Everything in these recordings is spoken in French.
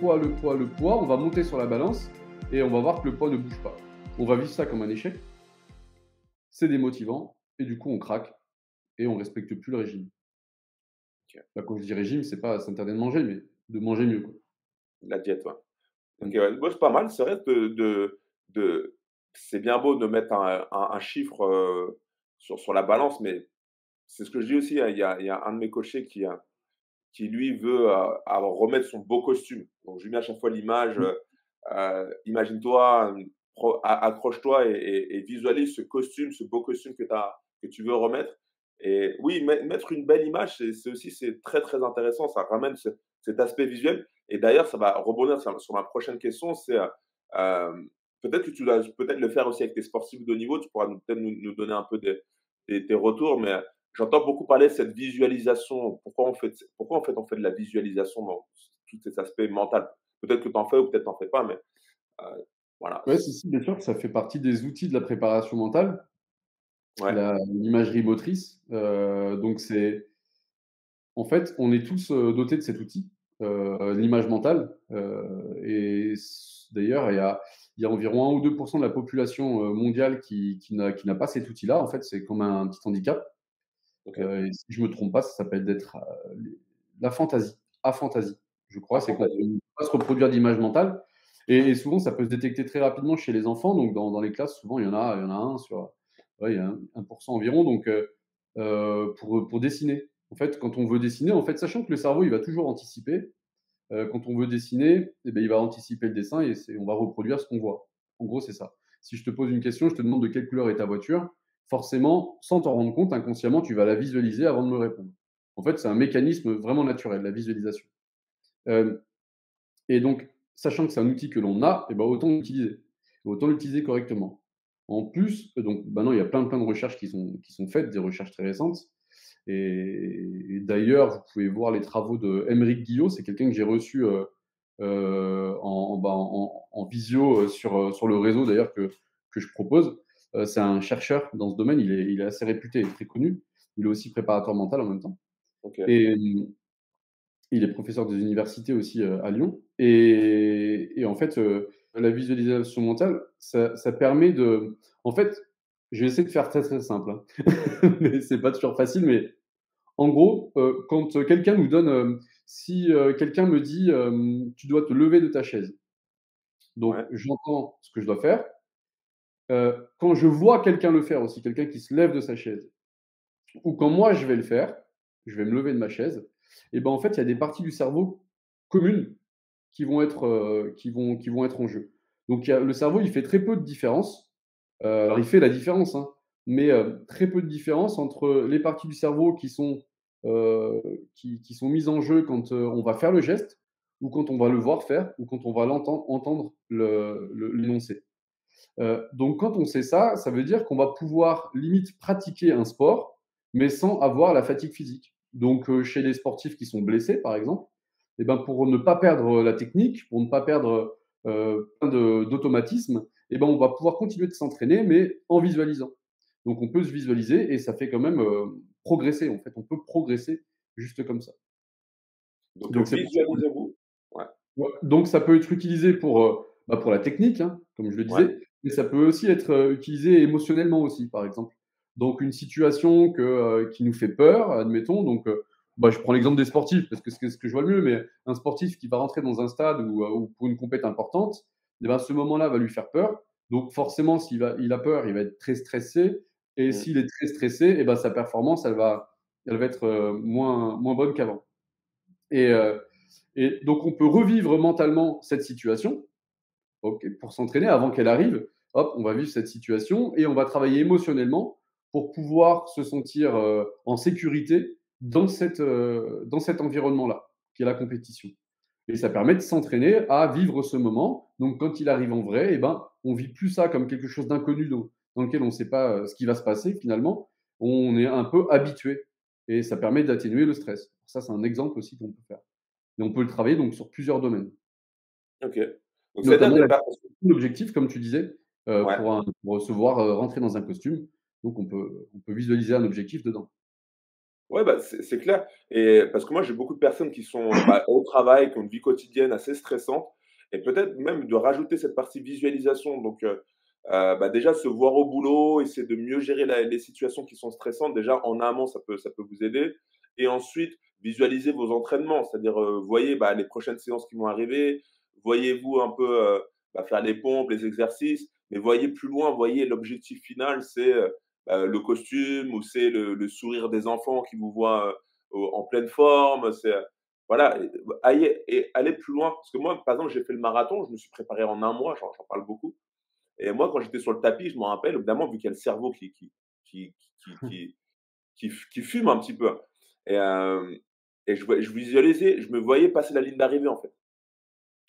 le poids, on va monter sur la balance et on va voir que le poids ne bouge pas. On va vivre ça comme un échec, c'est démotivant et du coup on craque et on respecte plus le régime. OK. Bah, quand je dis régime, c'est pas s'interdire de manger, mais de manger mieux, quoi. La diète, ouais. OK, Mmh. ouais. Bah, c'est pas mal, c'est vrai de c'est bien beau de mettre un chiffre, sur la balance, mais c'est ce que je dis aussi, hein, il y a un de mes coachés qui lui veut, remettre son beau costume. Donc je lui mets à chaque fois l'image, Mmh. imagine-toi, accroche-toi et visualise ce costume, ce beau costume que tu veux remettre et oui, mettre une belle image, c'est très, très intéressant. Ça ramène cet aspect visuel et d'ailleurs, ça va rebondir sur ma prochaine question, c'est, peut-être que tu dois peut-être le faire aussi avec tes sportifs de haut niveau. Tu pourras peut-être nous donner un peu tes retours, mais j'entends beaucoup parler de cette visualisation. Pourquoi en fait on fait de la visualisation dans tous ces aspects mentaux? Peut-être que tu en fais ou peut-être tu en fais pas, mais voilà. Ouais, si, si, bien sûr, ça fait partie des outils de la préparation mentale, Ouais, l'imagerie motrice, donc c'est en fait, on est tous, dotés de cet outil, l'image mentale, et d'ailleurs, il y a environ 1 ou 2 de la population, mondiale qui n'a pas cet outil-là. En fait, c'est comme un petit handicap, OK. et si je me trompe pas, ça s'appelle d'être, l'aphantasie, aphantasie, je crois. À C'est qu'on ne fantasio. peut pas se reproduire d'image mentale et souvent, ça peut se détecter très rapidement chez les enfants. Donc dans les classes, souvent, il y en a un sur, ouais, il y a 1 environ, donc pour dessiner. En fait, quand on veut dessiner, en fait, sachant que le cerveau, il va toujours anticiper, quand on veut dessiner, et beh, il va anticiper le dessin et on va reproduire ce qu'on voit. En gros, c'est ça. Si je te pose une question, je te demande de quelle couleur est ta voiture, forcément, sans t'en rendre compte, inconsciemment, tu vas la visualiser avant de me répondre. En fait, c'est un mécanisme vraiment naturel, la visualisation. Hem Et donc, sachant que c'est un outil que l'on a, et ben, autant l'utiliser correctement. En plus, donc maintenant, il y a plein de recherches qui sont faites, des recherches très récentes. Et d'ailleurs, vous pouvez voir les travaux de Aymeric Guillot, c'est quelqu'un que j'ai reçu en visio sur le réseau d'ailleurs que je propose. C'est un chercheur dans ce domaine, il est assez réputé et très connu. Il est aussi préparateur mental en même temps. OK. Et il est professeur des universités aussi, à Lyon et en fait, la visualisation mentale, ça permet de en fait, je vais essayer de faire très, très simple, hein, mais c'est pas toujours facile, mais en gros, quand, quelqu'un nous donne, si, quelqu'un me dit, «Tu dois te lever de ta chaise», donc Ouais. j'entends ce que je dois faire. Quand je vois quelqu'un le faire aussi, quelqu'un qui se lève de sa chaise ou quand moi je vais le faire, je vais me lever de ma chaise et ben, en fait, il y a des parties du cerveau communes qui vont être en jeu. Donc il y a le cerveau, il fait très peu de différence. Alors il fait la différence, hein, mais très peu de différence entre les parties du cerveau heu, qui sont mises en jeu quand, on va faire le geste ou quand on va le voir faire ou quand on va entendre l'énoncé. Donc quand on sait ça, ça veut dire qu'on va pouvoir limite pratiquer un sport, mais sans avoir la fatigue physique. Donc chez les sportifs qui sont blessés, par exemple, et ben, pour ne pas perdre la technique, pour ne pas perdre, plein d'automatismes, et ben, on va pouvoir continuer de s'entraîner, mais en visualisant. Donc on peut se visualiser et ça fait quand même, progresser, en fait. On peut progresser juste comme ça. Donc Donc c'est pour ça qu'on visualisez-vous. Ouais, Ouais, donc ça peut être utilisé pour la technique, hein, comme je le ouais. disais, mais ça peut aussi être, utilisé émotionnellement aussi, par exemple. Donc une situation qui nous fait peur, admettons, donc je prends l'exemple des sportifs parce que c'est ce que je vois le mieux, mais un sportif qui va rentrer dans un stade ou pour une compète importante, et ben, ce moment-là va lui faire peur. Donc forcément, il a peur, il va être très stressé et Mmh. s'il est très stressé et ben, sa performance, elle va être, moins bonne qu'avant. Et donc on peut revivre mentalement cette situation, OK, pour s'entraîner avant qu'elle arrive. Hop, on va vivre cette situation et on va travailler émotionnellement pour pouvoir se sentir, en sécurité dans cet environnement-là, qui est la compétition. Et ça permet de s'entraîner à vivre ce moment. Donc quand il arrive en vrai, et ben, on vit plus ça comme quelque chose d'inconnu dans lequel on ne sait pas, ce qui va se passer finalement. On est un peu habitué et ça permet d'atténuer le stress. Ça, c'est un exemple aussi qu'on peut faire. Et on peut le travailler donc sur plusieurs domaines, OK. Donc ça veut dire notamment des la per l'objectif comme tu disais, ouais. pour se voir, rentrer dans un costume. Donc on peut visualiser un objectif dedans. Ouais, bah, c'est clair et parce que moi, j'ai beaucoup de personnes qui sont, bah, au travail, qui ont une vie quotidienne assez stressante et peut-être même de rajouter cette partie visualisation donc bah, déjà se voir au boulot, essayer de mieux gérer les situations qui sont stressantes. Déjà en amont, ça peut vous aider et ensuite visualiser vos entraînements. C'est-à-dire, voyez, bah, les prochaines séances qui vont arriver, voyez-vous un peu, bah, faire les pompes, les exercices, mais voyez plus loin, voyez l'objectif final, c'est, le costume ou c'est le sourire des enfants qui vous voient, en pleine forme, c'est, voilà et aller plus loin. Parce que moi, par exemple, j'ai fait le marathon, je me suis préparé en un mois, j'en parle beaucoup et moi, quand j'étais sur le tapis, je me rappelle, évidemment, vu qu'il y a le cerveau qui qui qui qui fume un petit peu et et je visualisais, je me voyais passer la ligne d'arrivée, en fait.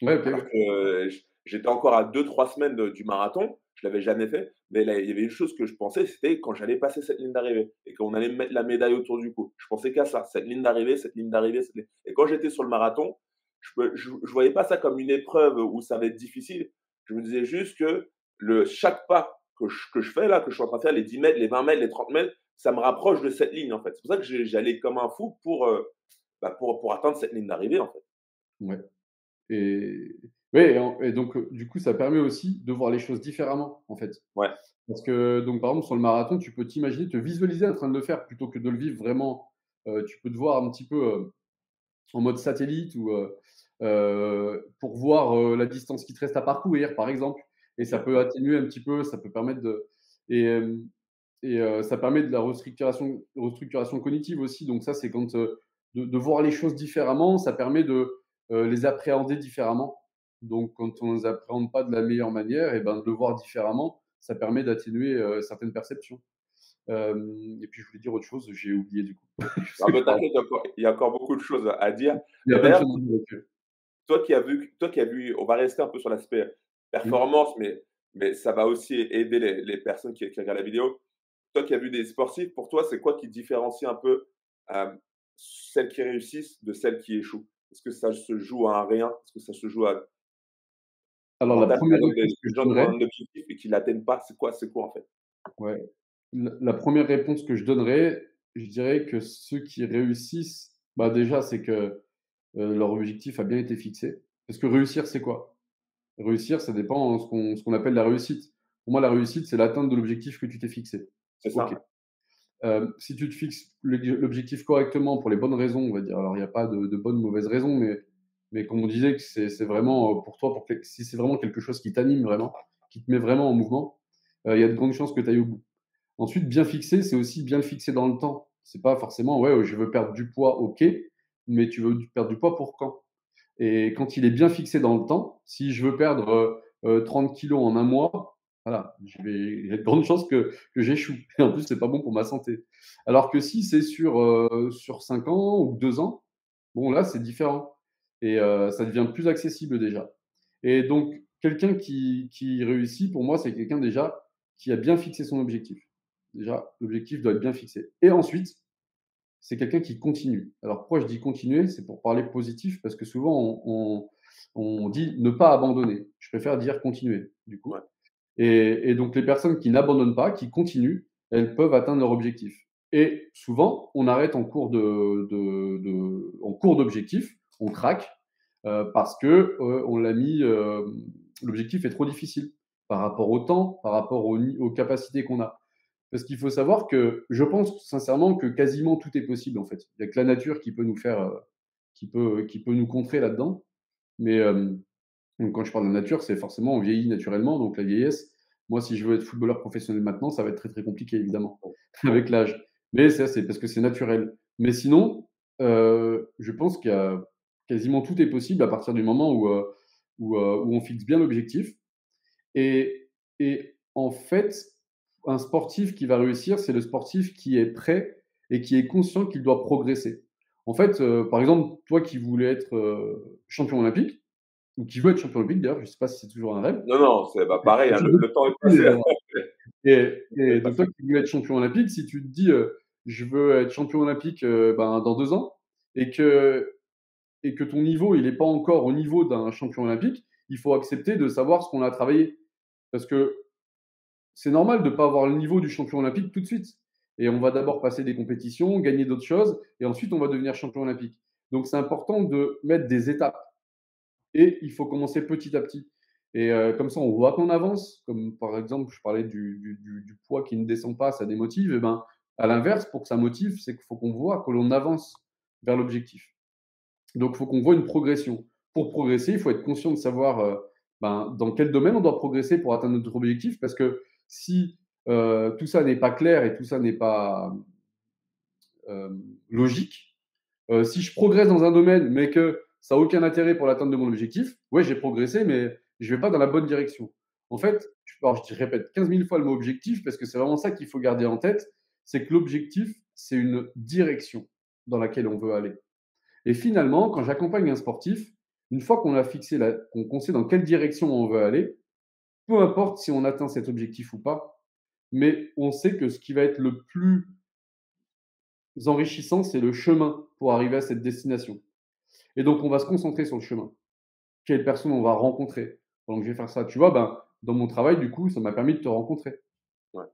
Ouais, Alors OK. que j'étais encore à 2 3 semaines du marathon, je l'avais jamais fait, mais là, il y avait une chose que je pensais, c'était quand j'allais passer cette ligne d'arrivée et qu'on allait me mettre la médaille autour du cou. Je pensais qu'à ça, cette ligne d'arrivée, cette ligne d'arrivée, cette ligne et quand j'étais sur le marathon, je voyais pas ça comme une épreuve où ça va être difficile. Je me disais juste que chaque pas que je fais là, que je suis en train de faire, les 10 mètres, les 20 mètres, les 30 mètres, ça me rapproche de cette ligne, en fait. C'est pour ça que j'allais comme un fou bah, pour atteindre cette ligne d'arrivée, en fait. Ouais. Et ouais et donc du coup, ça permet aussi de voir les choses différemment, en fait. Ouais, Parce que donc par exemple, sur le marathon, tu peux t'imaginer, te visualiser en train de le faire plutôt que de le vivre vraiment. Tu peux te voir un petit peu, en mode satellite ou pour voir, la distance qui te reste à parcourir, par exemple et ça peut exactement. atténuer un petit peu, ça peut permettre de et hem ça permet de la restructuration cognitive aussi. Donc ça, c'est quand, de voir les choses différemment, ça permet de, les appréhender différemment. Donc quand on les appréhende pas de la meilleure manière et ben, de le voir différemment, ça permet d'atténuer, certaines perceptions. Et puis je voulais dire autre chose, j'ai oublié du coup. Parce Ah que je bah, parle t'inquiète, il y a encore beaucoup de choses à dire il y a et plein de d'ailleurs, choses à dire là-dessus. toi qui as vu on va rester un peu sur l'aspect Mmh. performance, mais ça va aussi aider les personnes qui regardent la vidéo. Toi qui as vu des sportifs, pour toi, c'est quoi qui différencie un peu, hem, celles qui réussissent de celles qui échouent? Est-ce que ça se joue à un rien? Est-ce que ça se joue à Alors la mental? Par première exemple, réponse que des je gens qui ont donnerais, un objectif et qui l'atteignent pas, c'est quoi en fait? ouais, la 1re réponse que je donnerais, je dirais que ceux qui réussissent, bah, déjà, c'est que, leur objectif a bien été fixé. Parce que réussir, c'est quoi? Réussir, ça dépend ce qu'on appelle la réussite. Pour moi, la réussite, c'est l'atteinte de l'objectif que tu t'es fixé. C'est OK. ça, Si tu te fixes l'objectif correctement pour les bonnes raisons, on va dire, alors il y a pas de bonnes ou mauvaises raisons, mais comme on disait que c'est vraiment, pour toi, si c'est vraiment quelque chose qui t'anime vraiment, qui te met vraiment en mouvement, il y a de grandes chances que tu ailles au bout. Ensuite, bien fixer, c'est aussi bien le fixer dans le temps. C'est pas forcément: «Ouais, je veux perdre du poids», OK, mais tu veux perdre du poids pour quand? Et quand il est bien fixé dans le temps, si je veux perdre, 30 kilogrammes en un mois, voilà, il y a de grandes chances que j'échoue et en plus, c'est pas bon pour ma santé. Alors que si c'est sur 5 ans ou 2 ans, bon là, c'est différent et ça devient plus accessible déjà et donc quelqu'un qui réussit, pour moi, c'est quelqu'un déjà qui a bien fixé son objectif. Déjà, l'objectif doit être bien fixé et ensuite, c'est quelqu'un qui continue. Alors pourquoi je dis continuer? C'est pour parler positif parce que souvent on dit ne pas abandonner. Je préfère dire continuer, du coup. ouais. Et donc les personnes qui n'abandonnent pas, qui continuent, elles peuvent atteindre leur objectif. Et souvent, on arrête en cours d'objectif, on craque, parce que, on l'a mis, l'objectif est trop difficile par rapport au temps, par rapport aux capacités qu'on a. Parce qu'il faut savoir que je pense sincèrement que quasiment tout est possible, en fait. Il y a que la nature qui peut nous faire, qui peut nous contrer là-dedans. Mais, donc quand je parle de nature, c'est forcément on vieillit naturellement, donc la vieillesse. Moi, si je veux être footballeur professionnel maintenant, ça va être très, très compliqué évidemment, Ouais. avec l'âge. Mais ça, c'est parce que c'est naturel. Mais sinon, je pense qu'il y a quasiment tout est possible à partir du moment où on fixe bien l'objectif et en fait, un sportif qui va réussir, c'est le sportif qui est prêt et qui est conscient qu'il doit progresser. En fait, par exemple, toi qui voulais être, champion olympique ou qui veut être champion olympique d'ailleurs, je ne sais pas si c'est toujours un rêve. Non, non, c'est bah, pareil, hein, le temps est passé, hein. Le temps est Donc passé. toi qui veux être champion olympique, si tu te dis, «Je veux être champion olympique, ben, dans 2 ans» et que ton niveau, il est pas encore au niveau d'un champion olympique, il faut accepter de savoir ce qu'on a travaillé. Parce que c'est normal de pas avoir le niveau du champion olympique tout de suite et on va d'abord passer des compétitions, gagner d'autres choses, et ensuite on va devenir champion olympique. Donc c'est important de mettre des étapes et il faut commencer petit à petit. Et comme ça, on voit qu'on avance. Comme par exemple, je parlais du poids qui ne descend pas, ça démotive. Et ben, à l'inverse, pour que ça motive, c'est qu'il faut qu'on voit que l'on avance vers l'objectif. Donc, il faut qu'on voit une progression. Pour progresser, il faut être conscient de savoir ben, dans quel domaine on doit progresser pour atteindre notre objectif. Parce que si tout ça n'est pas clair et tout ça n'est pas euh, logique, si je progresse dans un domaine, mais que ça n'a aucun intérêt pour l'atteinte de mon objectif, ouais, j'ai progressé, mais je ne vais pas dans la bonne direction. En fait, alors je répète 15 000 fois le mot objectif parce que c'est vraiment ça qu'il faut garder en tête, c'est que l'objectif, c'est une direction dans laquelle on veut aller. Et finalement, quand j'accompagne un sportif, une fois qu'on a fixé, qu'on sait dans quelle direction on veut aller, peu importe si on atteint cet objectif ou pas, mais on sait que ce qui va être le plus enrichissant, c'est le chemin pour arriver à cette destination. Et donc, on va se concentrer sur le chemin. Quelle personne on va rencontrer pendant que je vais faire ça. Tu vois, ben, dans mon travail, du coup, ça m'a permis de te rencontrer. Ouais.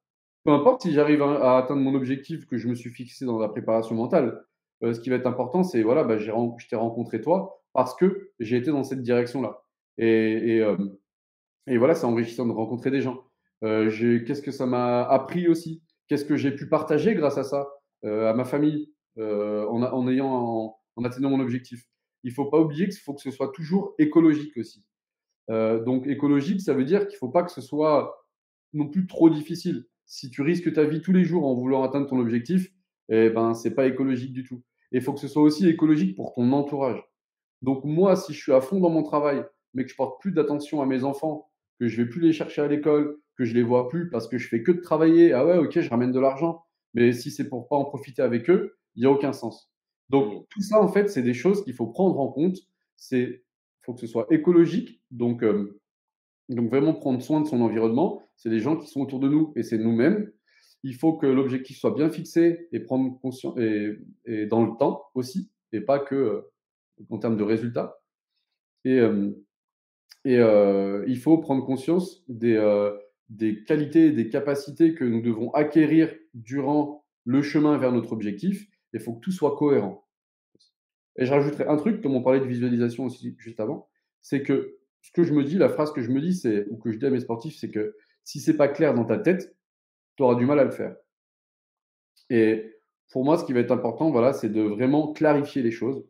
Peu importe si j'arrive à atteindre mon objectif que je me suis fixé dans la préparation mentale, ce qui va être important, c'est voilà, ben, je t'ai rencontré toi parce que j'ai été dans cette direction-là. Et, et, euh, et voilà, c'est enrichissant de rencontrer des gens. Qu'est-ce que ça m'a appris aussi? Qu'est-ce que j'ai pu partager grâce à ça, à ma famille, en atteignant mon objectif? Il ne faut pas oublier qu'il faut que ce soit toujours écologique aussi. Donc écologique, ça veut dire qu'il ne faut pas que ce soit non plus trop difficile. Si tu risques ta vie tous les jours en voulant atteindre ton objectif, eh ben, c'est pas écologique du tout. Et il faut que ce soit aussi écologique pour ton entourage. Donc moi, si je suis à fond dans mon travail, mais que je porte plus d'attention à mes enfants, que je vais plus les chercher à l'école, que je les vois plus parce que je fais que de travailler, ah ouais, ok, je ramène de l'argent, mais si c'est pour pas en profiter avec eux, il n'y a aucun sens. Donc Mmh. tout ça, en fait, c'est des choses qu'il faut prendre en compte. Il faut que ce soit écologique, donc vraiment prendre soin de son environnement, c'est les gens qui sont autour de nous et c'est nous-mêmes. Il faut que l'objectif soit bien fixé et prendre conscience et dans le temps aussi, et pas que en termes de résultats. Et, il faut prendre conscience des qualités et des capacités que nous devons acquérir durant le chemin vers notre objectif. Il faut que tout soit cohérent. Et je rajouterais un truc, comme on parlait de visualisation aussi juste avant, c'est que ce que je me dis, la phrase que je me dis, c'est, ou que je dis à mes sportifs, c'est que si c'est pas clair dans ta tête, tu auras du mal à le faire. Et pour moi, ce qui va être important, voilà, c'est de vraiment clarifier les choses.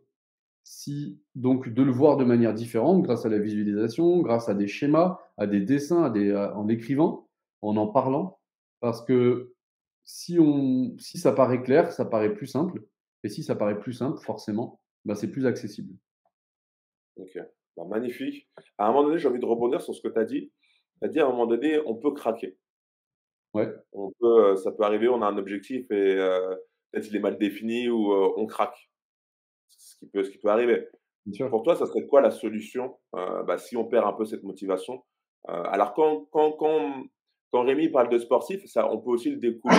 Donc de le voir de manière différente grâce à la visualisation, grâce à des schémas, à des dessins, en écrivant, en parlant. Parce que si ça paraît clair, ça paraît plus simple. Et si ça paraît plus simple, forcément, bah, c'est plus accessible. OK. Bah, magnifique. À un moment donné, j'ai envie de rebondir sur ce que tu as dit. Tu as dit à un moment donné, on peut craquer. Ouais, Ça peut arriver, on a un objectif et peut-être il est mal défini ou on craque. Ce qui peut arriver. bien sûr. Pour toi, ça serait quoi la solution, bah, si on perd un peu cette motivation? Alors quand Rémi parle de sportif, ça on peut aussi le découler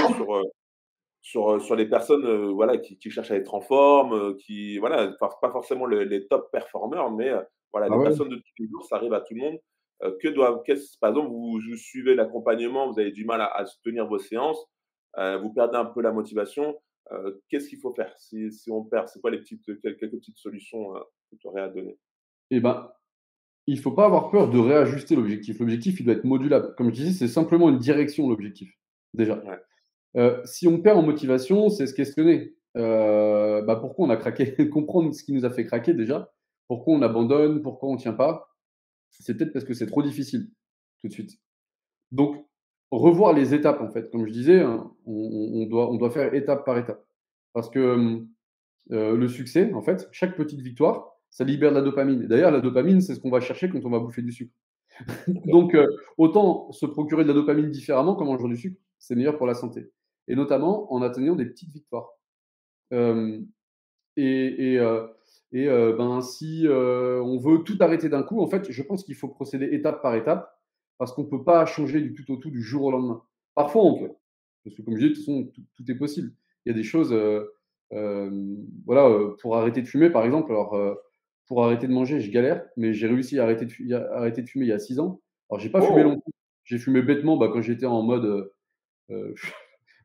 sur les personnes, voilà, qui cherchent à être en forme, qui voilà, pas forcément les top performers, mais voilà, Ah les ouais? personnes de tous les jours, ça arrive à tout le monde. Par exemple, vous suivez l'accompagnement, vous avez du mal à tenir vos séances, vous perdez un peu la motivation, qu'est-ce qu'il faut faire si on perd? C'est quoi quelques petites solutions, que tu aurais à donner? Eh ben, il faut pas avoir peur de réajuster l'objectif. L'objectif, il doit être modulable. Comme je disais, c'est simplement une direction, l'objectif, déjà. Ouais, Si on perd en motivation, c'est se questionner. Bah, pourquoi on a craqué? Comprendre ce qui nous a fait craquer déjà. Pourquoi on abandonne? Pourquoi on ne tient pas? C'est peut-être parce que c'est trop difficile, tout de suite. Donc, revoir les étapes, en fait. Comme je disais, hein, on doit faire étape par étape. Parce que le succès, en fait, chaque petite victoire, ça libère de la dopamine. D'ailleurs, la dopamine, c'est ce qu'on va chercher quand on va bouffer du sucre. OK. Donc, autant se procurer de la dopamine différemment qu'en mangeant du sucre. C'est meilleur pour la santé. Et notamment en atteignant des petites victoires. Hem et et heu ben, si, on veut tout arrêter d'un coup, en fait, je pense qu'il faut procéder étape par étape parce qu'on ne peut pas changer du tout au tout du jour au lendemain. Parfois, on peut, parce que comme je disais, de toute façon, tout est possible. Il y a des choses, voilà, pour arrêter de fumer, par exemple, alors, pour arrêter de manger, je galère, mais j'ai réussi à arrêter de fumer il y a 6 ans. Alors j'ai pas fumé Oh! longtemps, j'ai fumé bêtement, bah, quand j'étais en mode, heu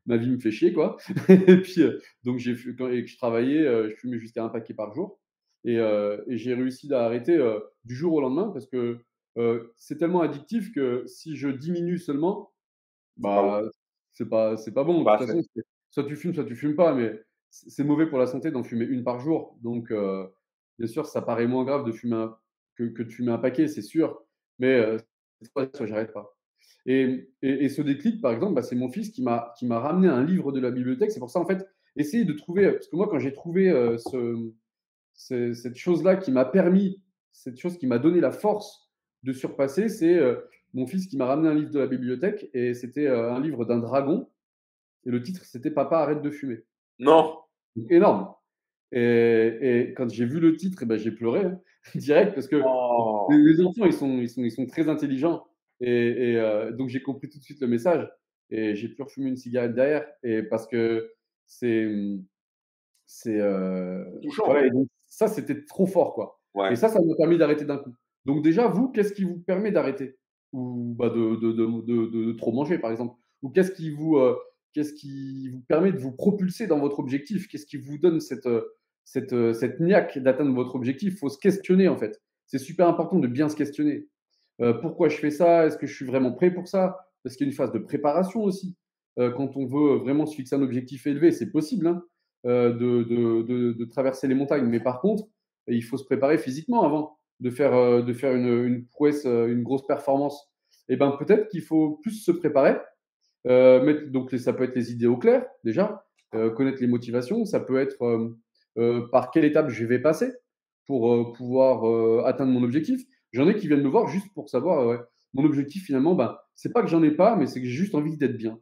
ma vie me fait chier, quoi. Et puis, donc quand et que je travaillais, je fumais jusqu'à un paquet par jour et j'ai réussi à arrêter, du jour au lendemain parce que, c'est tellement addictif que si je diminue seulement, C'est pas bon, bah, c'est pas bon. c'est De pas toute assez. façon, soit tu fumes pas, mais c'est mauvais pour la santé d'en fumer une par jour. Donc, bien sûr, ça paraît moins grave de fumer que de fumer un paquet, c'est sûr. Mais, soit j'arrête pas. Et ce déclic, par exemple, bah, c'est mon fils qui m'a ramené un livre de la bibliothèque. C'est pour ça, en fait, essayer de trouver, parce que moi, quand j'ai trouvé, cette chose-là qui m'a permis, cette chose qui m'a donné la force de surpasser, c'est mon fils qui m'a ramené un livre de la bibliothèque et c'était un livre d'un dragon et le titre c'était Papa arrête de fumer. Non! Donc, énorme. Et quand j'ai vu le titre, eh ben, j'ai pleuré hein, direct parce que Oh! les enfants ils sont très intelligents donc j'ai compris tout de suite le message et j'ai pu refumer une cigarette derrière et parce que c'est c'est, C'est touchant. voilà et donc ça, c'était trop fort, quoi et Ouais. ça m'a permis d'arrêter d'un coup. Donc déjà, vous, qu'est-ce qui vous permet d'arrêter? Ou bah, de trop manger, par exemple? Ou qu'est-ce qui vous permet de vous propulser dans votre objectif? Qu'est-ce qui vous donne cette niaque d'atteindre votre objectif? Il faut se questionner, en fait. C'est super important de bien se questionner. Pourquoi je fais ça? Est-ce que je suis vraiment prêt pour ça? Parce qu'il y a une phase de préparation aussi. Quand on veut vraiment se fixer un objectif élevé, c'est possible, hein, de traverser les montagnes. Mais par contre, il faut se préparer physiquement avant de faire une prouesse, une grosse performance. Et ben peut-être qu'il faut plus se préparer. Donc ça peut être les idées au clair déjà, connaître les motivations. Ça peut être par quelle étape je vais passer pour pouvoir atteindre mon objectif. J'en ai qui viennent me voir juste pour savoir ouais, mon objectif finalement, ben, c'est pas que j'en ai pas, mais c'est que j'ai juste envie d'être bien.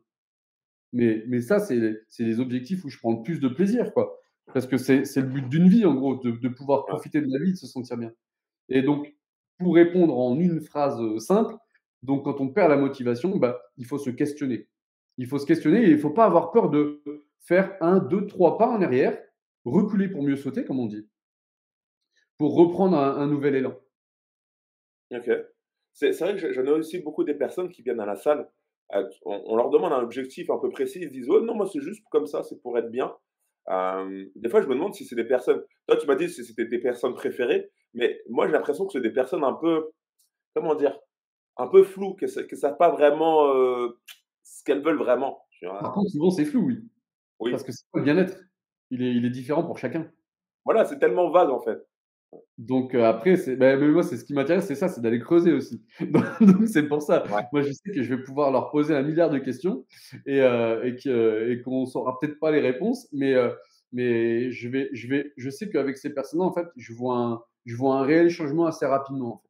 Mais ça, c'est les objectifs où je prends le plus de plaisir, quoi. Parce que c'est le but d'une vie, en gros, de pouvoir Ouais. profiter de la vie, de se sentir bien. Et donc, pour répondre en une phrase simple, donc quand on perd la motivation, bah, il faut se questionner. Il faut se questionner et il ne faut pas avoir peur de faire un, deux, trois pas en arrière, reculer pour mieux sauter, comme on dit, pour reprendre un nouvel élan. OK. C'est vrai que j'en ai aussi beaucoup des personnes qui viennent à la salle, on leur demande un objectif un peu précis, ils se disent: «Oh non, moi c'est juste comme ça, c'est pour être bien». Des fois je me demande si c'est des personnes toi tu m'as dit si c'était tes personnes préférées, mais moi j'ai l'impression que c'est des personnes un peu, comment dire? Un peu floues, que savent pas vraiment, ce qu'elles veulent vraiment, tu Par vois? contre, souvent, c'est flou, oui, parce Oui, que c'est pas le bien-être. Il est différent pour chacun. voilà, c'est tellement vague en fait. Donc après, mais moi, c'est ce qui m'intéresse, c'est ça, c'est d'aller creuser aussi. Donc c'est pour ça. Ouais, Moi, je sais que je vais pouvoir leur poser 1 milliard de questions et qu'on saura peut-être pas les réponses, mais je sais qu'avec ces personnes-là, en fait, je vois un réel changement assez rapidement.